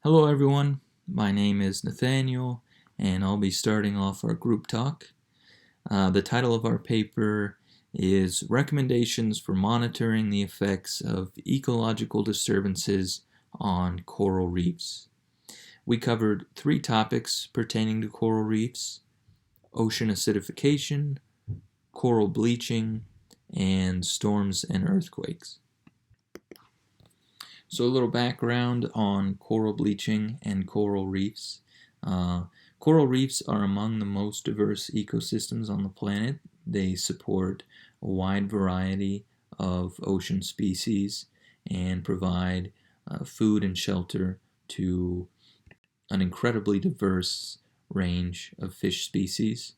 Hello everyone, my name is Nathaniel and I'll be starting off our group talk. The title of our paper is Recommendations for Monitoring the Effects of Ecological Disturbances on Coral Reefs. We covered 3 topics pertaining to coral reefs: ocean acidification, coral bleaching, and storms and earthquakes. So a little background on coral bleaching and coral reefs. Coral reefs are among the most diverse ecosystems on the planet. They support a wide variety of ocean species and provide food and shelter to an incredibly diverse range of fish species.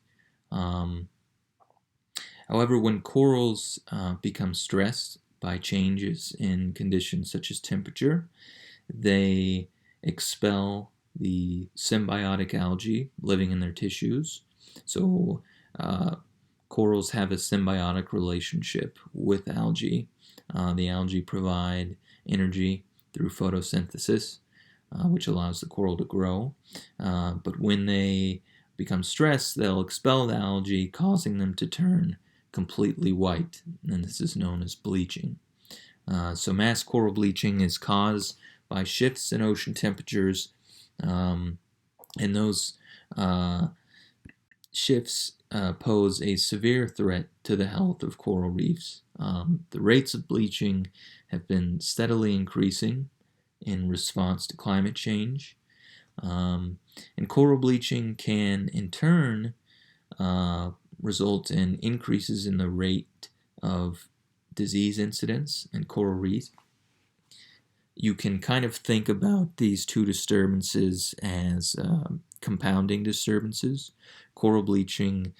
However, when corals become stressed by changes in conditions such as temperature, they expel the symbiotic algae living in their tissues. So corals have a symbiotic relationship with algae. The algae provide energy through photosynthesis, which allows the coral to grow. But when they become stressed, they'll expel the algae, causing them to turn completely white, and this is known as bleaching. So mass coral bleaching is caused by shifts in ocean temperatures, and those shifts pose a severe threat to the health of coral reefs. The rates of bleaching have been steadily increasing in response to climate change, and coral bleaching can in turn result in increases in the rate of disease incidence in coral reefs. You can kind of think about these two disturbances as compounding disturbances. Coral bleaching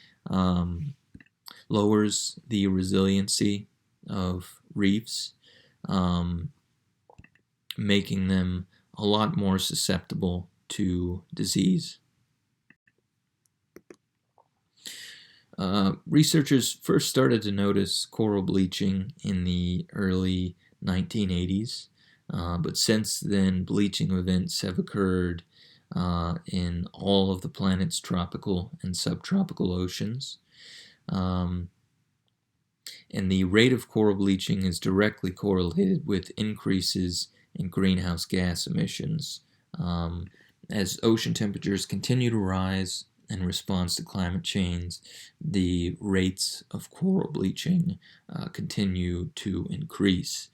lowers the resiliency of reefs, making them a lot more susceptible to disease. Researchers first started to notice coral bleaching in the early 1980s, but since then bleaching events have occurred in all of the planet's tropical and subtropical oceans. And the rate of coral bleaching is directly correlated with increases in greenhouse gas emissions. As ocean temperatures continue to rise in response to climate change, the rates of coral bleaching continue to increase.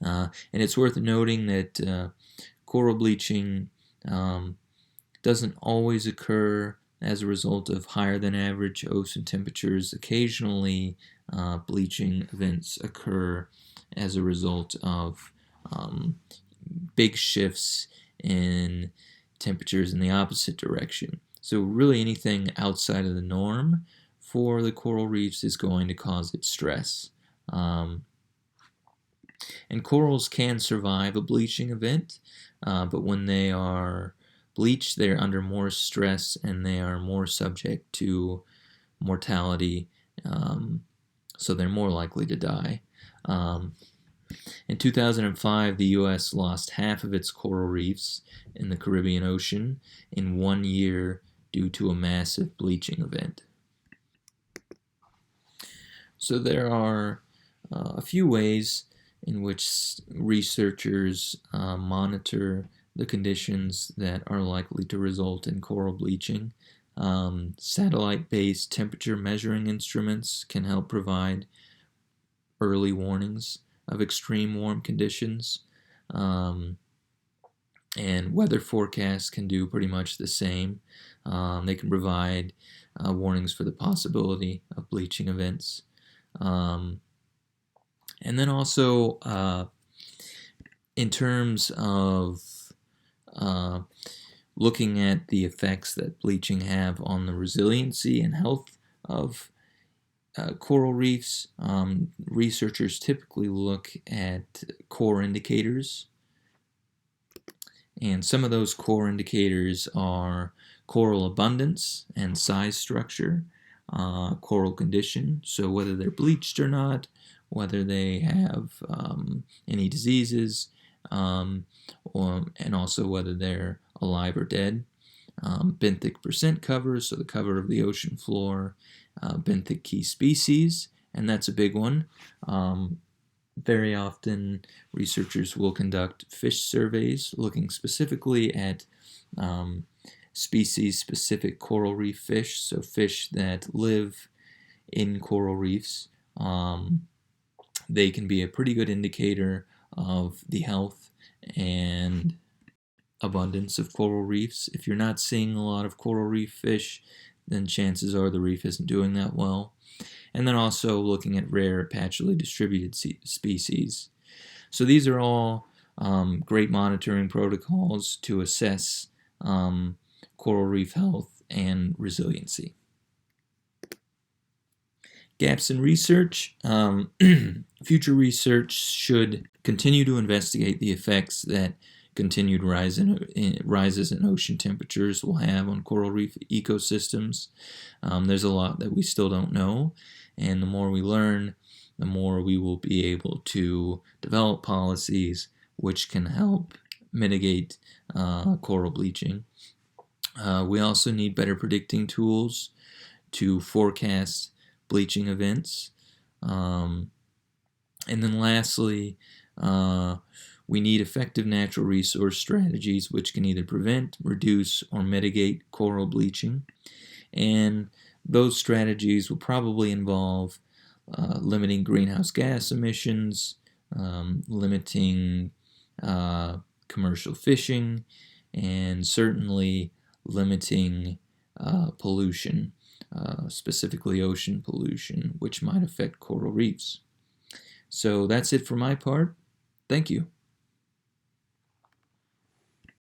And it's worth noting that coral bleaching doesn't always occur as a result of higher than average ocean temperatures. Occasionally, bleaching events occur as a result of big shifts in temperatures in the opposite direction. So really anything outside of the norm for the coral reefs is going to cause it stress. And corals can survive a bleaching event, but when they are bleached, they're under more stress and they are more subject to mortality, so they're more likely to die. In 2005, the U.S. lost half of its coral reefs in the Caribbean Ocean in 1 year due to a massive bleaching event. So there are a few ways in which researchers monitor the conditions that are likely to result in coral bleaching. Satellite-based temperature measuring instruments can help provide early warnings of extreme warm conditions, and weather forecasts can do pretty much the same. They can provide warnings for the possibility of bleaching events. And then also, in terms of looking at the effects that bleaching have on the resiliency and health of coral reefs, researchers typically look at core indicators. And some of those core indicators are coral abundance and size structure, coral condition, so whether they're bleached or not, whether they have any diseases, and also whether they're alive or dead. Benthic percent cover, so the cover of the ocean floor, benthic key species, and that's a big one. Very often, researchers will conduct fish surveys looking specifically at species-specific coral reef fish, so fish that live in coral reefs. They can be a pretty good indicator of the health and abundance of coral reefs. If you're not seeing a lot of coral reef fish, then chances are the reef isn't doing that well. And then also looking at rare patchily distributed species. So these are all great monitoring protocols to assess coral reef health and resiliency. Gaps in research. Future research should continue to investigate the effects that continued rises in ocean temperatures will have on coral reef ecosystems. There's a lot that we still don't know, and the more we learn, the more we will be able to develop policies which can help mitigate coral bleaching. We also need better predicting tools to forecast bleaching events. And then lastly, we need effective natural resource strategies which can either prevent, reduce, or mitigate coral bleaching. And those strategies will probably involve limiting greenhouse gas emissions, limiting commercial fishing, and certainly limiting pollution, specifically ocean pollution, which might affect coral reefs. So that's it for my part. Thank you.